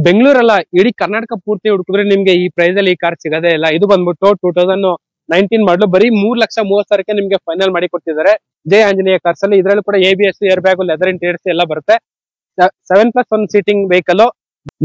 ಬೆಂಗಳೂರಲ್ಲ ಇಡೀ ಕರ್ನಾಟಕ ಪೂರ್ತಿ ಹುಡುಕಿದ್ರೆ ನಿಮ್ಗೆ ಈ ಪ್ರೈಸ್ ಅಲ್ಲಿ ಈ ಕಾರ್ ಸಿಗೋದೇ ಇಲ್ಲ. ಇದು ಬಂದ್ಬಿಟ್ಟು 2019 ಮಾಡಲು ಬರೀ 3,30,000 ನಿಮ್ಗೆ ಫೈನಲ್ ಮಾಡಿ ಕೊಟ್ಟಿದ್ದಾರೆ ಜೈ ಆಂಜನೇಯ ಕಾರ್ಸ್ ಅಲ್ಲಿ. ಇದ್ರಲ್ಲಿ ಕೂಡ ABS, air bag, leather interiors ಎಲ್ಲ ಬರುತ್ತೆ. 7+1 ಸೀಟಿಂಗ್ ವೆಹಿಕಲ್.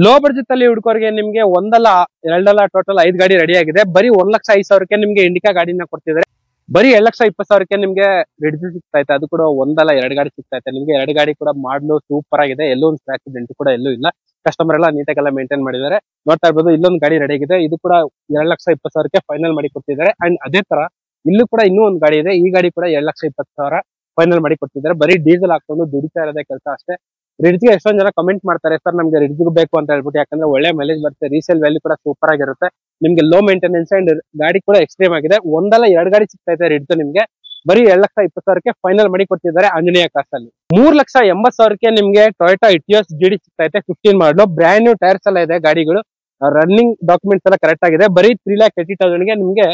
ಲೋ ಬಡ್ಜೆಟ್ ಅಲ್ಲಿ ಹುಡುಕೋರಿಗೆ ನಿಮ್ಗೆ ಒಂದಲ್ಲ ಎರಡಲ್ಲ ಟೋಟಲ್ 5 ಗಾಡಿ ರೆಡಿ ಆಗಿದೆ. ಬರೀ 1,05,000 ನಿಮ್ಗೆ ಇಂಡಿಕಾ ಗಾಡಿನ ಕೊಡ್ತಿದ್ದಾರೆ. ಬರೀ 2,20,000 ನಿಮ್ಗೆ ರಿಡ್ಜ್ ಸಿಗ್ತಾ ಇದೆ. ಅದು ಕೂಡ ಒಂದಲ್ಲ 2 ಗಾಡಿ ಸಿಗ್ತಾ ಇದೆ ನಿಮ್ಗೆ. 2 ಗಾಡಿ ಕೂಡ ಮಾಡ್ಲು ಸೂಪರ್ ಆಗಿದೆ. ಎಲ್ಲೂ ಒಂದು ಸ್ಕ್ರಾಚ್ ಡೆಂಟ್ ಕೂಡ ಎಲ್ಲೂ ಇಲ್ಲ. ಕಸ್ಟಮರ್ ಎಲ್ಲ ನೀಟಾಗಿ ಎಲ್ಲ ಮೇಂಟೈನ್ ಮಾಡಿದ್ದಾರೆ. ನೋಡ್ತಾ ಇರ್ಬೋದು ಇಲ್ಲೊಂದು ಗಾಡಿ ರೆಡಿ ಆಗಿದೆ. ಇದು ಕೂಡ 2,20,000 ಫೈನಲ್ ಮಾಡಿ ಕೊಡ್ತಿದ್ದಾರೆ. ಅಂಡ್ ಅದೇ ತರ ಇಲ್ಲೂ ಕೂಡ ಇನ್ನೂ ಒಂದು ಗಾಡಿ ಇದೆ. ಈ ಗಾಡಿ ಕೂಡ 2,20,000 ಫೈನಲ್ ಮಾಡಿ ಕೊಡ್ತಿದ್ದಾರೆ. ಬರೀ ಡೀಸೆಲ್ ಹಾಕೊಂಡು ದುಡಿತಾ ಇರೋದೇ ಕೆಲಸ ಅಷ್ಟೇ. ರಿಡ್ಜ್ಗೆ ಎಷ್ಟೊಂದ್ ಜನ ಕಮೆಂಟ್ ಮಾಡ್ತಾರೆ, ಸರ್ ನಮ್ಗೆ ರಿಡ್ಜ್ ಬೇಕು ಅಂತ ಹೇಳ್ಬಿಟ್ಟು. ಯಾಕಂದ್ರೆ ಒಳ್ಳೆ ಮೈಲೇಜ್ ಬರುತ್ತೆ, ರೀಸೇಲ್ ವ್ಯಾಲ್ಯೂ ಕೂಡ ಸೂಪರ್ ಆಗಿರುತ್ತೆ, ನಿಮ್ಗೆ ಲೋ ಮೇಂಟೆನೆನ್ಸ್ ಅಂಡ್ ಗಾಡಿ ಕೂಡ ಎಕ್ಸ್ಟ್ರೀಮ್ ಆಗಿದೆ. ಒಂದಲ್ಲ 2 ಗಾಡಿ ಸಿಗ್ತಾ ಇದೆ ರಿಡ್ಜ್ ನಿಮ್ಗೆ. ಬರೀ 2,20,000 ಫೈನಲ್ ಮಾಡಿ ಕೊಡ್ತಿದ್ದಾರೆ ಆಂಜನೇಯ ಕಾರ್ಸ್ ಅಲ್ಲಿ. 3,80,000 ನಿಮ್ಗೆ ಟೊಯೋಟಾ ಇಟಿಯೋಸ್ GD ಸಿಗ್ತಾ ಇದೆ. 15 ಮಾಡಲು ಬ್ರ್ಯಾಂಡ್ ನ್ಯೂ ಟೈರ್ಸ್ ಎಲ್ಲ ಇದೆ. ಗಾಡಿಗಳು ರನ್ನಿಂಗ್ ಡಾಕ್ಯುಮೆಂಟ್ಸ್ ಎಲ್ಲ ಕರೆಕ್ಟ್ ಆಗಿದೆ. ಬರೀ 3,80,000 ನಿಮ್ಗೆ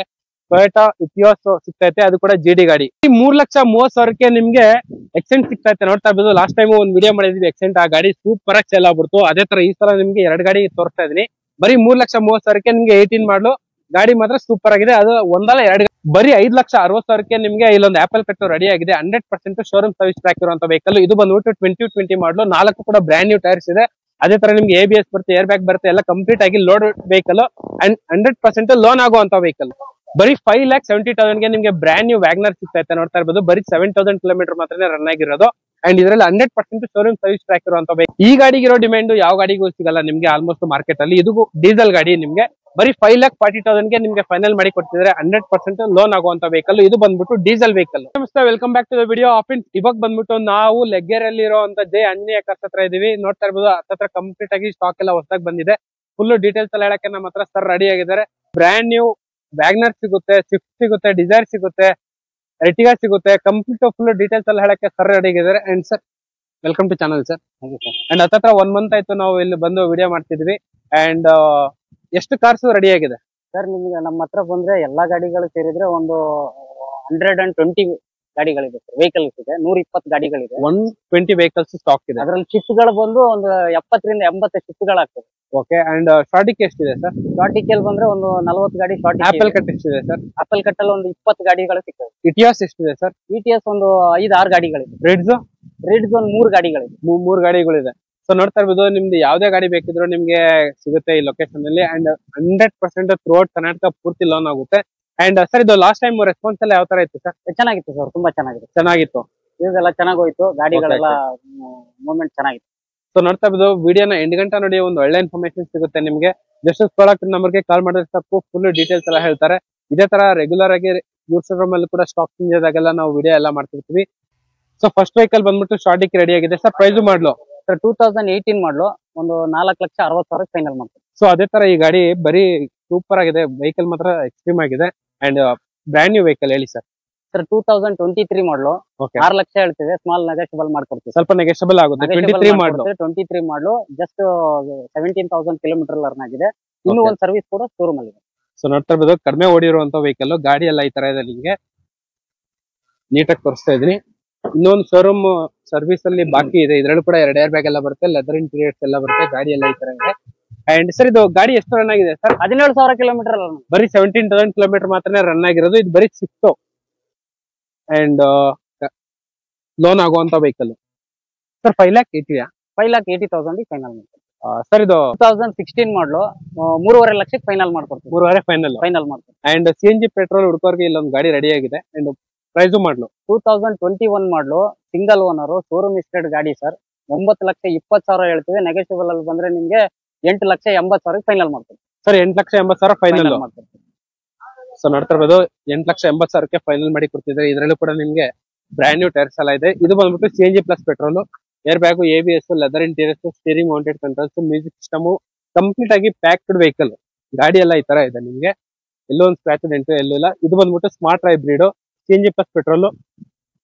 ಟೊಯೋಟಾ ಇಟಿಯೋಸ್ ಸಿಗ್ತಾ ಇದೆ. ಅದು ಕೂಡ GD ಗಾಡಿ. 3,30,000 ನಿಮ್ಗೆ ಎಕ್ಸೆಂಟ್ ಸಿಗ್ತಾ ಇದೆ. ನೋಡ್ತಾ ಇರ್ಬೋದು ಲಾಸ್ಟ್ ಟೈಮ್ ಒಂದು ವಿಡಿಯೋ ಮಾಡಿದ್ವಿ ಎಕ್ಸೆಂಟ್. ಆ ಗಾಡಿ ಸೂಪರ್ ಆಗಿ ಸೇಲ್ ಆಗ್ಬಿಡ್ತು. ಅದೇ ತರ ಈ ಸಲ ನಿಮ್ಗೆ 2 ಗಾಡಿ ತೋರಿಸ್ತಾ ಇದೀನಿ. ಬರೀ 3,30,000 ನಿಮ್ಗೆ 18 ಮಾಡಲು ಗಾಡಿ ಮಾತ್ರ ಸೂಪರ್ ಆಗಿದೆ. ಅದು ಒಂದಲ್ಲ 2 ಬರೀ 5,60,000 ನಿಮ್ಗೆ ಇಲ್ಲೊಂದು ಆಪಲ್ ಕಟ್ಟು ರೆಡಿ ಆಗಿದೆ. 100% ಶೋರೂಮ್ ಸರ್ವಿಸ್ ಟ್ರ್ಯಾಕ್ ಇರುವಂತ ವೆಹಿಕಲ್. ಇದು ಬಂದ್ಬಿಟ್ಟು 2020 ಮಾಡಲು 4 ಕೂಡ ಬ್ರ್ಯಾಂಡ್ ನ್ಯೂ ಟೈರ್ಸ್ ಇದೆ. ಅದೇ ತರ ನಿಮ್ಗೆ ABS ಬರುತ್ತೆ, ಏರ್ ಬ್ಯಾಗ್ ಬರುತ್ತೆ, ಎಲ್ಲ ಕಂಪ್ಲೀಟ್ ಆಗಿ ಲೋಡ್ ವೆಹಿಕಲ್ ಅಂಡ್ 100% ಲೋನ್ ಆಗುವಂತ ವೆಹಿಕಲ್. ಬರೀ 5,70,000 ನಿಮ್ಗೆ ಬ್ರ್ಯಾಂಡ್ ನ್ಯೂ ವ್ಯಾಗ್ನರ್ ಸಿಗ್ತಾ ಇದೆ. ನೋಡ್ತಾ ಇರ್ಬೋದು ಬರೀ 7,000 ಕಿಲೋಮೀಟರ್ ಮಾತ್ರ ರನ್ ಆಗಿರೋದು. ಅಂಡ್ ಇದರಲ್ಲಿ 100% ಶೋರೂಮ್ ಸರ್ವಿಸ್ ಟ್ರ್ಯಾಕ್ ಇರುವಂತ ಈ ಗಾಡಿಗಿರೋ ಡಿಮ್ಯಾಂಡ್ ಯಾವ ಗಾಡಿಗೂ ಸಿಗಲ್ಲ ನಿಮ್ಗೆ ಆಲ್ಮೋಸ್ಟ್ ಮಾರ್ಕೆಟ್ ಅಲ್ಲಿ. ಇದು ಡೀಸೆಲ್ ಗಾಡಿ ನಿಮ್ಗೆ ಬರೀ 5,40,000 ನಿಮ್ಗೆ ಫೈನಲ್ ಮಾಡಿ ಕೊಡ್ತಿದ್ದಾರೆ. 100% ಲೋನ್ ಆಗುವಂತ ವೆಹಿಕಲ್. ಇದು ಬಂದ್ಬಿಟ್ಟು ಡೀಸೆಲ್ ವೆಹಿಕಲ್. ನಮಸ್ತೆ, welcome back to the video. ಇವಾಗ ಬಂದ್ಬಿಟ್ಟು ನಾವು ಲೆಗ್ಗೆರಲ್ಲಿ ಇರುವಂತ ಜೈ ಆಂಜನೇಯ ಕಾರ್ಸ್ ಹತ್ರ ಇದೀವಿ. ನೋಡ್ತಾ ಇರ್ಬೋದು ಹತ್ರ ಕಂಪ್ಲೀಟ್ ಆಗಿ ಸ್ಟಾಕ್ ಎಲ್ಲ ಹೊಸದಾಗಿ ಬಂದಿದೆ. ಫುಲ್ ಡೀಟೇಲ್ಸ್ ಎಲ್ಲ ಹೇಳಕ್ಕೆ ನಮ್ಮ ಹತ್ರ ಸರ್ ರೆಡಿ ಆಗಿದ್ದಾರೆ. ಬ್ರ್ಯಾಂಡ್ ನ್ಯೂ ವ್ಯಾಗ್ನರ್ ಸಿಗುತ್ತೆ, ಸ್ವಿಫ್ಟ್ ಸಿಗುತ್ತೆ, ಡಿಸೈರ್ ಸಿಗುತ್ತೆ, ಎರ್ಟಿಗಾ ಸಿಗುತ್ತೆ. ಕಂಪ್ಲೀಟ್ ಫುಲ್ ಡೀಟೇಲ್ಸ್ ಎಲ್ಲ ಹೇಳಕ್ಕೆ ಸರ್ ರೆಡಿ ಆಗಿದ್ದಾರೆ. And sir welcome to channel sir. And ಹತ್ರ 1 ಮಂತ್ ಆಯ್ತು ನಾವು ಇಲ್ಲಿ ಬಂದು ವಿಡಿಯೋ ಮಾಡ್ತಿದ್ವಿ. ಅಂಡ್ ಎಷ್ಟು ಕಾರ್ಸ್ ರೆಡಿ ಆಗಿದೆ ಸರ್? ನಿಮ್ಗೆ ನಮ್ಮ ಹತ್ರ ಬಂದ್ರೆ ಎಲ್ಲಾ ಗಾಡಿಗಳು ಸೇರಿದ್ರೆ ಒಂದು 120 ಗಾಡಿಗಳಿದೆ ಸರ್. ವೆಹಿಕಲ್ಸ್ ಇದೆ, 120 ಗಾಡಿಗಳಿದೆ. 120 ವೆಹಿಕಲ್ಸ್ ಸ್ಟಾಕ್ ಇದೆ. ಅದ್ರಲ್ಲಿ ಶಿಫ್ಟ್ ಗಳು ಬಂದು ಒಂದು 70ರಿಂದ 80 ಶಿಫ್ಟ್ ಗಳಾಗ್ತದೆ. ಓಕೆ. ಅಂಡ್ ಶಾರ್ಟಿಗೆ ಎಷ್ಟಿದೆ ಸರ್? ಶಾರ್ಟಿಗೆ ಬಂದ್ರೆ ಒಂದು 40 ಗಾಡಿ ಶಾರ್ಟ್. ಆಪಲ್ ಕಟ್ ಎಷ್ಟಿದೆ ಸರ್? ಆಪಲ್ ಕಟ್ಟಲ್ಲಿ ಒಂದು 20 ಗಾಡಿಗಳು ಸಿಗ್ತವೆ. ಇಟಿಯಾಸ್ ಎಷ್ಟಿದೆ ಸರ್? ಇಟಿಎಸ್ ಒಂದು 5-6 ಗಾಡಿಗಳಿದೆ. ರಿಡ್ಜ್ ಒಂದು 3 ಗಾಡಿಗಳಿದೆ. 3 ಗಾಡಿಗಳಿದೆ. ಸೊ ನೋಡ್ತಾ ಇರ್ಬೋದು ನಿಮ್ದು ಯಾವ್ದೇ ಗಾಡಿ ಬೇಕಿದ್ರು ನಿಮ್ಗೆ ಸಿಗುತ್ತೆ ಈ ಲೊಕೇಶನ್ ಅಲ್ಲಿ. ಅಂಡ್ 100% ಥ್ರೂಔಟ್ ಕರ್ನಾಟಕ ಪೂರ್ತಿ ಲೋನ್ ಆಗುತ್ತೆ. ಅಂಡ್ ಸರ್ ಇದು ಲಾಸ್ಟ್ ಟೈಮ್ ರೆಸ್ಪಾನ್ಸ್ ಎಲ್ಲ ಯಾವ ತರ ಇತ್ತು ಸರ್? ಚೆನ್ನಾಗಿತ್ತು ಸರ್, ತುಂಬಾ ಚೆನ್ನಾಗಿತ್ತು. ಇದೆಲ್ಲ ಚೆನ್ನಾಗಿ ಹೋಯ್ತು, ಗಾಡಿಗಳೆಲ್ಲ ಮೂವ್ಮೆಂಟ್ ಚೆನ್ನಾಗಿತ್ತು. ಸೊ ನೋಡ್ತಾ ಇರ್ಬೋದು ವಿಡಿಯೋನ ಎಂಡ್ ಗಂಟೆ ನೋಡಿ, ಒಂದು ಒಳ್ಳೆ ಇನ್ಫಾರ್ಮೇಶನ್ ಸಿಗುತ್ತೆ ನಿಮ್ಗೆ. ಜಸ್ಟ್ ಕಾಂಟ್ಯಾಕ್ಟ್ ನಂಬರ್ಗೆ ಕಾಲ್ ಮಾಡಿದ್ರೆ ಸಾಕು, ಫುಲ್ ಡೀಟೇಲ್ಸ್ ಎಲ್ಲ ಹೇಳ್ತಾರೆ. ಇದೇ ತರ ರೆಗ್ಯುಲರ್ ಆಗಿ ಇನ್ಸ್ಟಾಗ್ರಾಮ್ ಅಲ್ಲಿ ಕೂಡ ಸ್ಟಾಕ್ ಚೇಂಜ್ ಆದಾಗೆಲ್ಲ ನಾವು ವಿಡಿಯೋ ಎಲ್ಲ ಮಾಡ್ತಿರ್ತೀವಿ. ಸೊ ಫಸ್ಟ್ ವೆಹಿಕಲ್ ಬಂದ್ಬಿಟ್ಟು ಶಾರ್ಟಿಗೆ ರೆಡಿ ಆಗಿದೆ ಸರ್. ಪ್ರೈಸ್ ಮಾಡ್ಲು ಸರ್ 2018 ಮಾಡಲು ಒಂದು 4,60,000 ಫೈನಲ್ ಮಾಡ್ತೀವಿ. ಸೊ ಅದೇ ತರ ಈ ಗಾಡಿ ಬರೀ ಸೂಪರ್ ಆಗಿದೆ. ವೆಹಿಕಲ್ ಮಾತ್ರ ಎಕ್ಸ್ಟ್ರೀಮ್ ಆಗಿದೆ. ಅಂಡ್ ಬ್ರ್ಯಾಂಡ್ ನ್ಯೂ ವೆಹಿಕಲ್ ಹೇಳಿ ಸರ್. ಸರ್ 2023 ಮಾಡಲು 6 ಲಕ್ಷ ಹೇಳ್ತೀವಿ. ಸ್ಮಾಲ್ ನೆಗೋಷಿಯಬಲ್ ಮಾಡ್ಕೊಡ್ತೀವಿ. ಸ್ವಲ್ಪ ನೆಗೋಷಿಯಬಲ್ ಆಗುತ್ತೆ. 23 ಮಾಡಲು ಜಸ್ಟ್ 17,000 ಕಿಲೋಮೀಟರ್ ರನ್ ಆಗಿದೆ. ಇನ್ನೂ ಒಂದು ಸರ್ವಿಸ್ ಕೂಡ ಶೋರೂಮ್ ಅಲ್ಲಿ ಇದೆ. ಸೊ ನೋಡ್ತಾ ಇರ್ಬೋದು ಕಡಿಮೆ ಓಡಿರುವಂತ ವೆಹಿಕಲ್. ಗಾಡಿ ಎಲ್ಲ ಈ ತರ ಇದೆ ನಿಮ್ಗೆ ನೀಟಾಗಿ ತೋರಿಸ್ತಾ ಇದೀನಿ. ಇನ್ನೊಂದು ಶೋರೂಮ್ ಸರ್ವಿಸ್ ಅಲ್ಲಿ ಬಾಕಿ ಇದೆ. ಇದ್ರಲ್ಲೂ ಕೂಡ 2 ಏರ್ ಬ್ಯಾಗ್ ಎಲ್ಲ ಬರುತ್ತೆ, ಲೆದರ್ ಇಂಟೀರಿಯರ್ಸ್ ಎಲ್ಲ ಬರುತ್ತೆ. ಗಾಡಿ ಎಲ್ಲ ಈ ತರ ಇದೆ. ಅಂಡ್ ಸರ್ ಇದು ಗಾಡಿ ಎಷ್ಟು ರನ್ ಆಗಿದೆ ಸರ್? 17,000 ಕಿಲೋಮೀಟರ್. ಬರೀ 17,000 ಕಿಲೋಮೀಟರ್ ಮಾತ್ರ ರನ್ ಆಗಿರೋದು. ಇದು ಬರೀ ಸ್ವಿಫ್ಟ್ ಅಂಡ್ ಲೋನ್ ಆಗುವಂತ ವೆಹಿಕಲ್. ಸರ್ 5,80,000 ಫೈನಲ್ ಮಾಡ್ತೀವಿ ಸರ್. ಇದು 2016 ಮಾಡಲು 3.5 ಲಕ್ಷಕ್ಕೆ ಫೈನಲ್ ಮಾಡ್ಕೊಡ್ತೀವಿ. 3.5 ಫೈನಲ್ ಮಾಡ್ತೀವಿ. ಅಂಡ್ CNG ಪೆಟ್ರೋಲ್ ಹುಡುಕೋರ್ಗೆ ಇಲ್ಲೊಂದು ಗಾಡಿ ರೆಡಿ ಆಗಿದೆ. ಅಂಡ್ ಪ್ರೈಸ್ ಮಾಡ್ಲು 2021 ಮಾಡಲು ಸಿಂಗಲ್ ಓನರ್ ಶೋರೂಮ್ ಇಸ್ಟೆಡ್ ಗಾಡಿ ಸರ್. 9,20,000 ಹೇಳ್ತೀವಿ. ನೆಗೋಷಿಯಬಲ್ ಅಲ್ಲಿ ಬಂದ್ರೆ ನಿಮ್ಗೆ 8,80,000 ಫೈನಲ್ ಮಾಡ್ತೀವಿ ಸರ್. 8,80,000 ಫೈನಲ್ ಮಾಡ್ತೀವಿ. ಸೊ ನೋಡ್ತಾ ಇರ್ಬೋದು 8,80,000 ಫೈನಲ್ ಮಾಡಿ ಕೊಡ್ತಿದ್ದಾರೆ. ಇದರಲ್ಲೂ ಕೂಡ ನಿಮ್ಗೆ ಬ್ರ್ಯಾಂಡ್ ನ್ಯೂ ಟೈರ್ಸ್ ಎಲ್ಲ ಇದೆ. ಇದು ಬಂದ್ಬಿಟ್ಟು CNG plus petrol, air bag, ABS, leather interiors, steering mounted controls, music system, complete ಆಗಿ ಪ್ಯಾಕ್ಡ್ ವೆಹಿಕಲ್. ಗಾಡಿ ಎಲ್ಲ ಈ ತರ ಇದೆ ನಿಮ್ಗೆ. ಎಲ್ಲೋ ಒಂದು ಸ್ಕ್ರಾಚ್ ಡೆಂಟ್ ಎಲ್ಲೂ ಇಲ್ಲ. ಇದು ಬಂದ್ಬಿಟ್ಟು smart hybrid CNG plus petrol.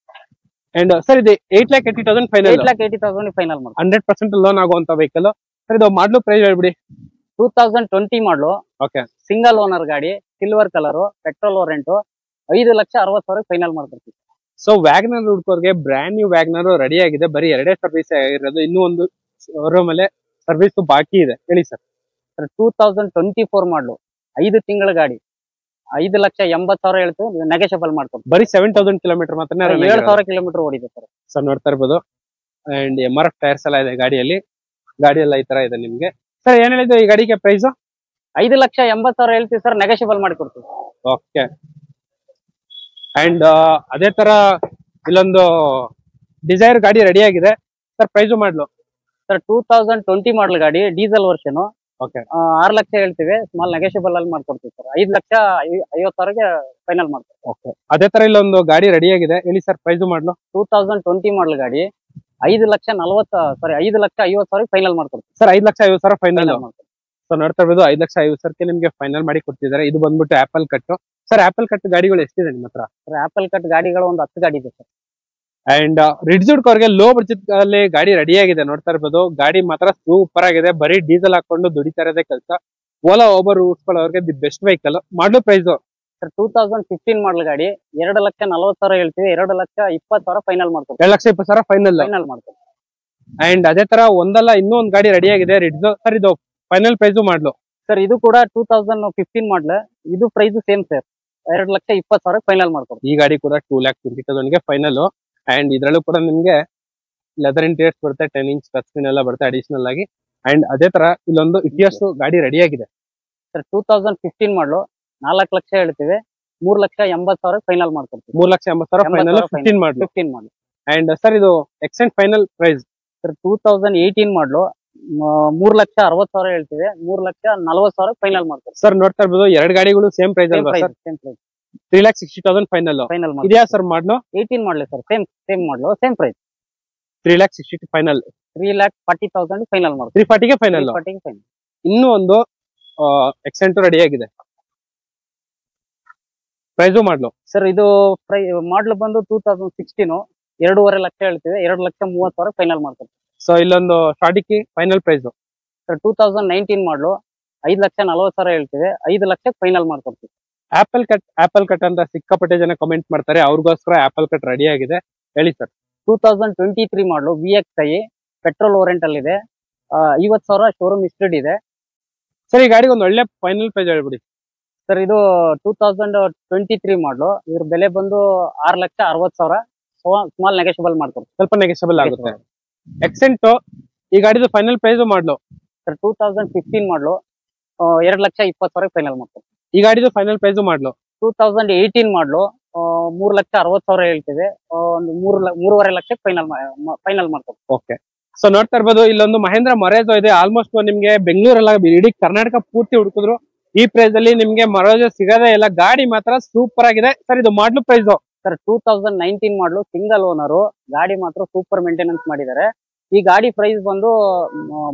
And sir ಇದು 8,80,000 ಫೈನಲ್. 8,80,000 ಫೈನಲ್ ಮಾಡಿ 100% ಲೋನ್ ಆಗುವಂತ ವೆಹಿಕಲ್. ಸರ್ ಇದು ಮಾಡ್ಲು ಪ್ರೈಸ್ ಹೇಳ್ಬಿಡಿ. 2020 ಮಾಡಲು ಓಕೆ. ಸಿಂಗಲ್ ಓನರ್ ಗಾಡಿ, ಸಿಲ್ವರ್ ಕಲರ್, ಪೆಟ್ರೋಲ್ ರೆಂಟ್, 5,60,000 ಫೈನಲ್ ಮಾಡ್ಕೊಡ್ತೀವಿ. ಸೊ ವ್ಯಾಗ್ನರ್ ಹುಡುಕೋರ್ಗೆ ಬ್ರ್ಯಾಂಡ್ ನ್ಯೂ ವ್ಯಾಗ್ನರ್ ರೆಡಿ ಆಗಿದೆ. ಬರೀ 2 ಸರ್ವಿಸ್ ಆಗಿರೋದು. ಇನ್ನೂ ಒಂದು ಶೋರೂಮ್ ಅಲ್ಲೇ ಸರ್ವಿಸ್ ಬಾಕಿ ಇದೆ, ಹೇಳಿ ಸರ್. ಸರ್ 2024 ಮಾಡ್ಲು 5 ತಿಂಗಳ ಗಾಡಿ, 5,80,000 ಹೇಳ್ತೀವಿ, ನೆಗೆಷಿಯಬಲ್ ಮಾಡ್ಕೊಡ್ತೀವಿ. ಬರೀ 7,000 ಕಿಲೋಮೀಟರ್ ಮಾತ್ರ 7,000 ಕಿಲೋಮೀಟರ್ ಓಡಿದೆ ಸರ್. ಸೊ ನೋಡ್ತಾ ಇರ್ಬೋದು. ಅಂಡ್ MRF ಟೈರ್ಸ್ ಎಲ್ಲ ಇದೆ ಗಾಡಿಯಲ್ಲಿ. ಗಾಡಿ ಎಲ್ಲ ಈ ತರ ಇದೆ ನಿಮ್ಗೆ. ಸರ್ ಏನ್ ಹೇಳಿದ್ರು ಈ ಗಾಡಿಗೆ ಪ್ರೈಸ್? 5,80,000 ಹೇಳ್ತೀವಿ ಸರ್, ನೆಗೆಷಿಯಬಲ್ ಮಾಡ್ಕೊಡ್ತೀವಿ. ಓಕೆ. ಅಂಡ್ ಅದೇ ತರ ಇಲ್ಲೊಂದು ಡಿಸೈರ್ ಗಾಡಿ ರೆಡಿ ಆಗಿದೆ ಸರ್, ಪ್ರೈಸ್ ಮಾಡ್ಲು ಸರ್ 2020 ಮಾಡಲ್ ಗಾಡಿ, ಡೀಸೆಲ್ ವರ್ಷನ್. ಓಕೆ. 6 ಲಕ್ಷ ಹೇಳ್ತೀವಿ, ಸ್ಮಾಲ್ ನೆಗೆಷಿಯಬಲ್ ಅಲ್ಲಿ ಮಾಡ್ಕೊಡ್ತೀವಿ ಸರ್. 5,50,000ಗೆ ಫೈನಲ್ ಮಾಡ್ತೀವಿ. ಓಕೆ. ಅದೇ ತರ ಇಲ್ಲೊಂದು ಗಾಡಿ ರೆಡಿ ಆಗಿದೆ, ಹೇಳಿ ಸರ್ ಪ್ರೈಸ್ ಮಾಡ್ಲು. 2020 ಮಾಡಲ್ ಗಾಡಿ, 5,50,000 ಫೈನಲ್ ಮಾಡ್ಕೊಡ್ತೀವಿ ಸರ್. 5,50,000 ಫೈನಲ್. ಮಾಡ್ತೀವಿ. ಸೊ ನೋಡ್ತಾ ಇರ್ಬೋದು, 5,50,000 ನಿಮ್ಗೆ ಫೈನಲ್ ಮಾಡಿ ಕೊಡ್ತಿದ್ದಾರೆ. ಇದು ಬಂದ್ಬಿಟ್ಟು apple cut. Sir apple cut ಗಾಡಿಗಳು ಎಷ್ಟಿದೆ ನಿಮ್ಮ ಹತ್ರ? ಸರ್ ಆಪಲ್ ಕಟ್ ಗಾಡಿಗಳು ಒಂದು 10 ಗಾಡಿ ಇದೆ ಸರ್. ಅಂಡ್ ರಿಡ್ಜುಡ್ ಅವ್ರಿಗೆ ಲೋ ಬಡ್ಜೆಟ್ ಅಲ್ಲಿ ಗಾಡಿ ರೆಡಿ ಆಗಿದೆ, ನೋಡ್ತಾ ಇರ್ಬೋದು. ಗಾಡಿ ಮಾತ್ರ ಸೂಪರ್ ಆಗಿದೆ, ಬರೀ ಡೀಸೆಲ್ ಹಾಕೊಂಡು ದುಡಿತಾ ಇರೋದೇ ಕೆಲಸ. ಓಲಾ ಓಬರ್ ಅವ್ರಿಗೆ the best vehicle. Model price sir 2015 model ಗಾಡಿ, 2,40,000 ಹೇಳ್ತೀವಿ, 2,20,000 ಫೈನಲ್ ಮಾಡ್ತೀವಿ. 2,20,000 ಫೈನಲ್ ಮಾಡ್ತೀವಿ. ಅಂಡ್ ಅದೇ ತರ ಒಂದಲ್ಲ ಇನ್ನೂ ಒಂದು ಗಾಡಿ ರೆಡಿ ಆಗಿದೆ ರಿಡ್ಜ್. ಸರ್ ಇದು ಫೈನಲ್ ಪ್ರೈಸ್ ಮಾಡ್ಲು. ಸರ್ ಇದು ಕೂಡ 2015 ಮಾಡಲ್, ಇದು ಪ್ರೈಸ್ ಸೇಮ್ ಸರ್, 2,20,000 ಫೈನಲ್ ಮಾಡ್ತೀವಿ. ಈ ಗಾಡಿ ಕೂಡ 2,20,000 ಫೈನಲ್. ಅಂಡ್ ಇದ್ರಲ್ಲೂ ಕೂಡ ನಿಮ್ಗೆ ಲೆದರ್ ಇಂಟೀರಿಯರ್ಸ್ ಬರುತ್ತೆ, 10 ಇಂಚ್ ಟಚ್ ಸ್ಕ್ರೀನ್ ಎಲ್ಲ ಬರುತ್ತೆ ಅಡಿಷನಲ್ ಆಗಿ. ಅಂಡ್ ಅದೇ ತರ ಇಲ್ಲೊಂದು ಇಟಿಎಸ್ ಗಾಡಿ ರೆಡಿ ಆಗಿದೆ ಸರ್. 2015 ಮಾಡಲು 4 ಲಕ್ಷ ಹೇಳ್ತೀವಿ, 3,80,000 ಫೈನಲ್ ಮಾಡ್ಕೊಡ್ತೀವಿ. 3,80,000 ಫೈನಲ್ 15 ಮಾಡಲು. ಅಂಡ್ ಸರ್ ಇದು ಎಕ್ಸ್ಟೆಂಡ್ ಫೈನಲ್ ಪ್ರೈಸ್ ಸರ್ 2018 ಮಾಡಲು 3,60,000 ಹೇಳ್ತೀವಿ, 3,40,000 ಫೈನಲ್ ಮಾಡ್ತೀವಿ. ಸರ್ ನೋಡ್ತಾ ಇರ್ಬೋದು, ಎರಡು ಗಾಡಿಗಳು ಸೇಮ್ ಪ್ರೈಸ್ ಅಲ್ವಾ ಸರ್? 3,60,000 ಫೈನಲ್ ಇದೆಯಾ ಸರ್? ಮಾಡ್ಲು 18 ಮಾಡಲಿ ಸರ್, ಸೇಮ್ ಮಾಡಲು, ಸೇಮ್ ಪ್ರೈಸ್. 3,60,000 ಫೈನಲ್, 3,40,000 ಫೈನಲ್ ಮಾಡ್ತೀವಿ. 340ಗೆ ಫೈನಲ್. ಇನ್ನೂ ಒಂದು ಎಕ್ಸೆಂಟ್ ರೆಡಿ ಆಗಿದೆ, ಪ್ರೈಸು ಮಾಡ್ಲು. ಸರ್ ಇದು ಮಾಡ್ಲು ಬಂದು 2016, 2.5 ಲಕ್ಷ ಹೇಳ್ತೀವಿ, 2,30,000 ಫೈನಲ್ ಮಾಡ್ತೀವಿ. ಸೊ ಇಲ್ಲೊಂದು ಸ್ಟಾರ್ಟಿಂಗ್ ಫೈನಲ್ ಪ್ರೈಸ್ ಸರ್ 2019 ಮಾಡ್ಲು 5,40,000 ಹೇಳ್ತೀವಿ, 5 ಲಕ್ಷಕ್ಕೆ ಫೈನಲ್ ಮಾಡ್ಕೊಡ್ತೀವಿ. ಆಪಲ್ ಕಟ್ ಅಂತ ಸಿಕ್ಕಾಪಟ್ಟೆ ಜನ ಕಮೆಂಟ್ ಮಾಡ್ತಾರೆ, ಅವ್ರಿಗೋಸ್ಕರ ಆಪಲ್ ಕಟ್ ರೆಡಿ ಆಗಿದೆ, ಹೇಳಿ ಸರ್. 2023 ಮಾಡಲು VXi ಪೆಟ್ರೋಲ್ ಓರೆಂಟ್ ಅಲ್ಲಿ ಇದೆ, 50,000 ಶೋರೂಮ್ ಹಿಸ್ಟರಿ ಇದೆ. ಸರ್ ಈ ಗಾಡಿಗೆ ಒಂದು ಒಳ್ಳೆ ಫೈನಲ್ ಪ್ರೈಸ್ ಹೇಳ್ಬಿಡಿ ಸರ್. ಇದು 2023 ಮಾಡಲು, ಇದ್ರ ಬೆಲೆ ಬಂದು 6,60,000, ಸ್ಮಾಲ್ ನೆಗೆಷಿಯಬಲ್ ಮಾಡ್ತಾರೆ, ಸ್ವಲ್ಪ ನೆಗೆಷಿಯಬಲ್ ಆಗುತ್ತೆ. ಎಕ್ಸೆಂಟ್ ಈ ಗಾಡಿದು ಫೈನಲ್ ಪ್ರೈಸ್ ಮಾಡ್ಲು ಸರ್ 2015 ಮಾಡಲು 2,20,000 ಫೈನಲ್ ಮಾಡ್ತಾರೆ. ಈ ಗಾಡಿದು ಫೈನಲ್ ಪ್ರೈಸ್ ಮಾಡ್ಲು 2018 ಮಾಡಲು 3,60,000 ಹೇಳ್ತೀವಿ, ಒಂದು 3.5 ಲಕ್ಷಕ್ಕೆ ಫೈನಲ್ ಮಾಡ್ತಾರೆ. ಓಕೆ. ಸೊ ನೋಡ್ತಾ ಇರ್ಬೋದು, ಇಲ್ಲೊಂದು ಮಹೇಂದ್ರ ಮೊರೇಜೋ ಇದೆ. ಆಲ್ಮೋಸ್ಟ್ ನಿಮ್ಗೆ ಬೆಂಗಳೂರಲ್ಲ ಇಡೀ ಕರ್ನಾಟಕ ಪೂರ್ತಿ ಹುಡುಕಿದ್ರು ಈ ಪ್ರೈಸ್ ಅಲ್ಲಿ ನಿಮ್ಗೆ ಮೊರೇಜೋ ಸಿಗದೇ ಇಲ್ಲ. ಗಾಡಿ ಮಾತ್ರ ಸೂಪರ್ ಆಗಿದೆ. ಸರ್ ಇದು ಮಾಡ್ಲು ಪ್ರೈಸ್ ಸರ್ 2019 ಮಾಡಲು ಸಿಂಗಲ್ ಓನರು, ಗಾಡಿ ಮಾತ್ರ ಸೂಪರ್ ಮೇಂಟೆನೆನ್ಸ್ ಮಾಡಿದ್ದಾರೆ. ಈ ಗಾಡಿ ಪ್ರೈಸ್ ಬಂದು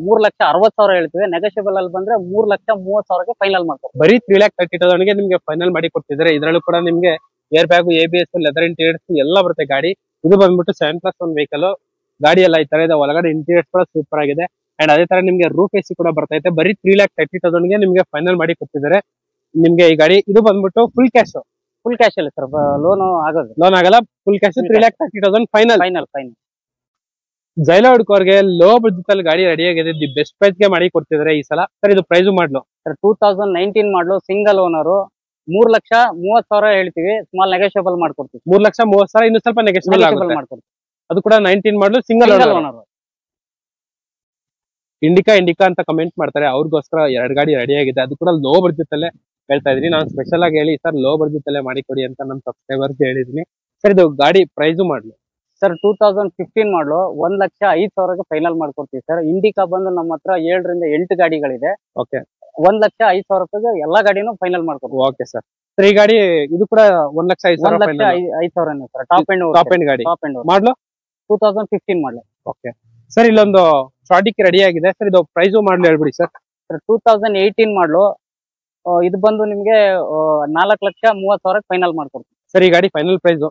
3,60,000 ಹೇಳ್ತೀವಿ, ನೆಗೋಷಿಯಬಲ್ ಅಲ್ಲಿ ಬಂದ್ರೆ 3,30,000ಗೆ ಫೈನಲ್ ಮಾಡ್ತಾರೆ. ಬರೀ 3,30,000 ನಿಮ್ಗೆ ಫೈನಲ್ ಮಾಡಿ ಕೊಡ್ತಿದ್ದಾರೆ. ಇದರಲ್ಲೂ ಕೂಡ ನಿಮ್ಗೆ air bag, ABS, leather interiors ಎಲ್ಲ ಬರುತ್ತೆ ಗಾಡಿ. ಇದು ಬಂದ್ಬಿಟ್ಟು 7+1 ವೆಹಿಕಲ್ ಗಾಡಿ ಎಲ್ಲ ಈ ತರ ಇದೆ. ಒಳಗಡೆ ಇಂಟೀರಿಯರ್ಸ್ ಕೂಡ ಸೂಪರ್ ಆಗಿದೆ. ಅಂಡ್ ಅದೇ ತರ ನಿಮ್ಗೆ ರೂಫ್ AC ಕೂಡ ಬರ್ತೈತೆ. ಬರೀ 3,30,000 ನಿಮ್ಗೆ ಫೈನಲ್ ಮಾಡಿ ಕೊಡ್ತಿದ್ದಾರೆ. ನಿಮ್ಗೆ ಈ ಗಾಡಿ ಇದು ಬಂದ್ಬಿಟ್ಟು ಫುಲ್ ಕ್ಯಾಶ್ ಅಲ್ಲಿ ಸರ್, ಲೋನ್ ಆಗಲ್ಲ, ಫುಲ್ ಕ್ಯಾಶ್ 3,30,000 ಫೈನಲ್. ಜೈಲ ಹುಡ್ಕೋರ್ಗೆ ಲೋ ಬಡ್ಜೆಟ್ ಅಲ್ಲಿ ಗಾಡಿ ರೆಡಿ ಆಗಿದೆ, ದಿ ಬೆಸ್ಟ್ ಪ್ರೈಸ್ ಗೆ ಮಾಡಿ ಕೊಡ್ತಿದ್ದಾರೆ ಈ ಸಲ. ಸರ್ ಇದು ಪ್ರೈಸ್ ಮಾಡ್ಲು ಸರ್ 2019 ಮಾಡಲು ಸಿಂಗಲ್ ಓನರು, 3,30,000 ಹೇಳ್ತೀವಿ, ಸ್ಮಾಲ್ ನೆಗೋಷಿಯಬಲ್ ಮಾಡ್ಕೊಡ್ತೀವಿ. 3,30,000 ಇನ್ನು ಸ್ವಲ್ಪ ನೆಗೋಷಿಯಬಲ್ ಮಾಡ್ಕೊಡ್ತೀವಿ. ಅದು ಕೂಡ 19 ಮಾಡಲು ಸಿಂಗಲ್ ಓನರ್. ಇಂಡಿಕಾ ಅಂತ ಕಮೆಂಟ್ ಮಾಡ್ತಾರೆ, ಅವ್ರಿಗೋಸ್ಕರ 2 ಗಾಡಿ ರೆಡಿ ಆಗಿದೆ. ಅದು ಕೂಡ ಲೋ ಬಡ್ಜೆಟ್ ಅಲ್ಲೇ ಹೇಳ್ತಾ ಇದೀನಿ. ನಾನು ಸ್ಪೆಷಲ್ ಆಗಿ ಹೇಳಿ ಸರ್ ಲೋ ಬಡ್ಜೆಟ್ ಅಲ್ಲೇ ಮಾಡಿ ಕೊಡಿ ಅಂತ ನಮ್ಮ ಸಬ್ಸ್ಕ್ರೈಬರ್ಸ್ ಹೇಳಿದೀನಿ. ಸರ್ ಇದು ಗಾಡಿ ಪ್ರೈಸು ಮಾಡ್ಲು ಸರ್ 2015 ಮಾಡಲು 1,05,000ಗೆ ಫೈನಲ್ ಮಾಡ್ಕೊಡ್ತೀವಿ ಸರ್. ಇಂಡಿಕಾ ಬಂದು ನಮ್ಮ ಹತ್ರ 7 ರಿಂದ 8 ಗಾಡಿಗಳಿದೆ. ಓಕೆ. 1,05,000 ಎಲ್ಲಾ ಗಾಡಿನೂ ಫೈನಲ್ ಮಾಡ್ಕೊಡ್ತೀವಿ. Okay sir. ಸರ್ ಈ ಗಾಡಿ ಇದು ಕೂಡ 1,05,000 ಸರ್, ಟಾಪ್ ಎಂಡ್ ಗಾಡಿ ಮಾಡ್ಲು 2015 ಮಾಡಲು. ಓಕೆ. ಸರ್ ಇಲ್ಲೊಂದು ಸ್ಟಾರ್ಟಿಂಗ್ ರೆಡಿ ಆಗಿದೆ. ಸರ್ ಇದು ಪ್ರೈಸು ಮಾಡ್ಲು ಹೇಳ್ಬಿಡಿ ಸರ್. 2018 ಮಾಡಲು ಇದು ಬಂದು ನಿಮ್ಗೆ 4,30,000 ಫೈನಲ್ ಮಾಡ್ಕೊಡ್ತೀವಿ. ಸರ್ ಈ ಗಾಡಿ ಫೈನಲ್ ಪ್ರೈಸ್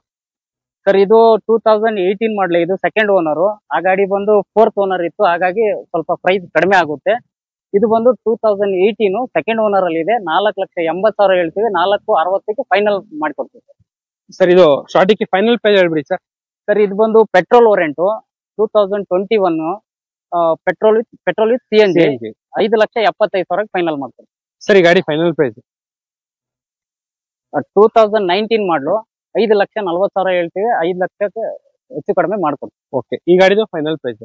ಸರ್ ಇದು 2018 ಮಾಡಲಿ, ಇದು ಸೆಕೆಂಡ್ ಓನರು. ಆ ಗಾಡಿ ಬಂದು 4th ಓನರ್ ಇತ್ತು, ಹಾಗಾಗಿ ಸ್ವಲ್ಪ ಪ್ರೈಸ್ ಕಡಿಮೆ ಆಗುತ್ತೆ. ಇದು ಬಂದು 2018 ಸೆಕೆಂಡ್ ಓನರ್ ಅಲ್ಲಿ ಇದೆ. 4,80,000 ಹೇಳ್ತೀವಿ, 4,60,000ಕ್ಕೆ ಫೈನಲ್ ಮಾಡ್ಕೊಡ್ತೀವಿ. ಸರ್ ಇದು ಸ್ಟಾರ್ಟಿಂಗ್ ಫೈನಲ್ ಪ್ರೈಸ್ ಹೇಳ್ಬಿಡಿ ಸರ್. ಸರ್ ಇದು ಬಂದು ಪೆಟ್ರೋಲ್ ಓರೆಂಟು, 2021, ಪೆಟ್ರೋಲ್ ವಿತ್ CNG 5,75,000 ಫೈನಲ್ ಮಾಡ್ತಾರೆ. ಸರ್ ಈ ಗಾಡಿ ಫೈನಲ್ ಪ್ರೈಸ್ 2019 ಮಾಡಲು 5,40,000 ಹೇಳ್ತೀವಿ, 5 ಲಕ್ಷಕ್ಕೆ ಹೆಚ್ಚು ಕಡಿಮೆ ಮಾಡ್ಕೊಡ್ತೀವಿ. ಓಕೆ, ಈ ಗಾಡಿದು ಫೈನಲ್ ಪ್ರೈಸ್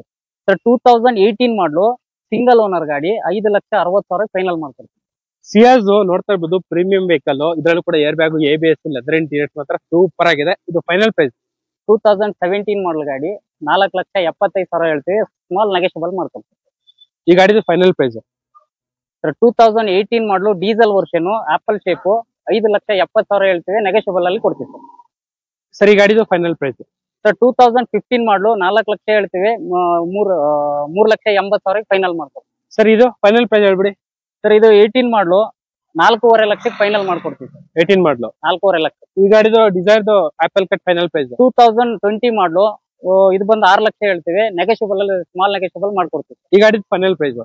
ಸರ್ 2018 ಮಾಡಲು ಸಿಂಗಲ್ ಓನರ್ ಗಾಡಿ 5,60,000 ಫೈನಲ್ ಮಾಡ್ಕೊಡ್ತೀವಿ. ಸಿಯಾಜ್ ನೋಡ್ತಾ ಇರ್ಬೋದು, ಪ್ರೀಮಿಯಂ ವೆಹಿಕಲ್, ಇದ್ರಲ್ಲೂ ಕೂಡ air bag, ABS, leather interiors ಮಾತ್ರ ಸೂಪರ್ ಆಗಿದೆ. ಇದು ಫೈನಲ್ ಪ್ರೈಸ್ 2017 ಮಾಡಲ್ ಗಾಡಿ 4,75,000 ಹೇಳ್ತೀವಿ, ಸ್ಮಾಲ್ ನೆಗೆಷಿಬಲ್ ಮಾಡ್ಕೊಡ್ತೀವಿ. ಈ ಗಾಡಿದು ಫೈನಲ್ ಪ್ರೈಸ್ ಸರ್ 2018 ಮಾಡಲು ಡೀಸೆಲ್ ವರ್ಷನ್ ಆಪಲ್ ಶೇಪ್ 5,70,000 ಹೇಳ್ತೀವಿ, ನೆಗೆಷಿಬಲ್ ಅಲ್ಲಿ ಕೊಡ್ತೀವಿ ಸರ್. ಸರ್ ಈ ಗಾಡಿದು ಫೈನಲ್ ಪ್ರೈಸ್ ಸರ್ 2015 ಮಾಡಲು 4 ಲಕ್ಷ ಹೇಳ್ತೀವಿ, 3,80,000 ಫೈನಲ್ ಮಾಡ್ಕೊಡ್ತೀವಿ. ಸರ್ ಇದು ಫೈನಲ್ ಪ್ರೈಸ್ ಹೇಳ್ಬಿಡಿ. ಸರ್ ಇದು 18 ಮಾಡಲು 4,500,000 ಲಕ್ಷಕ್ಕೆ ಫೈನಲ್ ಮಾಡ್ಕೊಡ್ತೀವಿ ಸರ್. 18 ಮಾಡಲು 4,500,000 ಲಕ್ಷ. ಈ ಗಾಡಿದು ಡಿಸೈರ್ದು ಆಪಲ್ ಕಟ್ ಫೈನಲ್ ಪ್ರೈಸ್ 2020 ಮಾಡಲು ಇದು ಬಂದು 6 ಲಕ್ಷ ಹೇಳ್ತೀವಿ, ನೆಗೆಷಿಬಲ್ ಅಲ್ಲಿ ಸ್ಮಾಲ್ ನೆಗೆಷಿಬಲ್ ಮಾಡ್ಕೊಡ್ತೀವಿ. ಈ ಗಾಡಿದು ಫೈನಲ್ ಪ್ರೈಸ್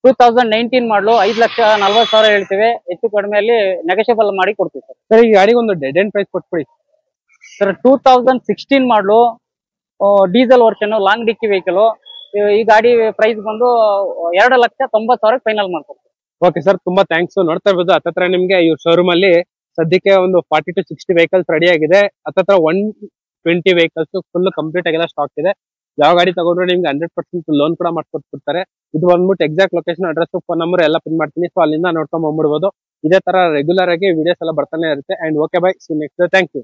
2019 ಮಾಡಲು 5,40,000 ಹೇಳ್ತೀವಿ, ಹೆಚ್ಚು ಕಡಿಮೆಯಲ್ಲಿ ನೆಗೆಷಿಬಲ್ ಮಾಡಿ ಕೊಡ್ತೀವಿ ಸರ್. ಸರ್ ಈ ಗಾಡಿಗೆ ಒಂದು ಡೆಡ್ ಎಂಡ್ ಪ್ರೈಸ್ ಕೊಟ್ಬಿಡಿ. ಸರ್ 2016 ಮಾಡಲು ಡೀಸೆಲ್ ವರ್ಷನ್ ಲಾಂಗ್ ಡಿಕ್ಕಿ ವೆಹಿಕಲ್, ಈ ಗಾಡಿ ಪ್ರೈಸ್ ಬಂದು 2,90,000 ಫೈನಲ್ ಮಾಡ್ಕೊಡ್ತೀವಿ. ಓಕೆ ಸರ್, ತುಂಬಾ ಥ್ಯಾಂಕ್ಸ್. ನೋಡ್ತಾ ಇರ್ಬೋದು ಹತ್ತತ್ರ ನಿಮ್ಗೆ ಇವ್ರ ಶೋರೂಮ್ ಅಲ್ಲಿ ಸದ್ಯಕ್ಕೆ ಒಂದು 40 to 60 ವೆಹಿಕಲ್ಸ್ ರೆಡಿ ಆಗಿದೆ. ಹತ್ತತ್ರ 120 ವೆಹಿಕಲ್ಸ್ ಫುಲ್ ಕಂಪ್ಲೀಟ್ ಆಗಿಲ್ಲ ಸ್ಟಾಕ್ ಇದೆ. ಯಾವ ಗಾಡಿ ತಗೊಂಡ್ರೆ ನಿಮ್ಗೆ 100% ಲೋನ್ ಕೂಡ ಮಾಡ್ಕೊಟ್ಬಿಡ್ತಾರೆ. ಇದು ಬಂದ್ಬಿಟ್ಟು exact location, address, phone number ಎಲ್ಲ ಪಿನ್ ಮಾಡ್ತೀನಿ. ಸೊ ಅಲ್ಲಿಂದ ನೋಡ್ಕೊಂಡ್ ಬಂದ್ಬಿಡ್ಬೋದು. ಇದೇ ತರ ರೆಗ್ಯುಲರ್ ಆಗಿ ವಿಡಿಯೋಸ್ ಎಲ್ಲ ಬರ್ತಾನೆ ಇರುತ್ತೆ. And okay bye, see next. Thank you.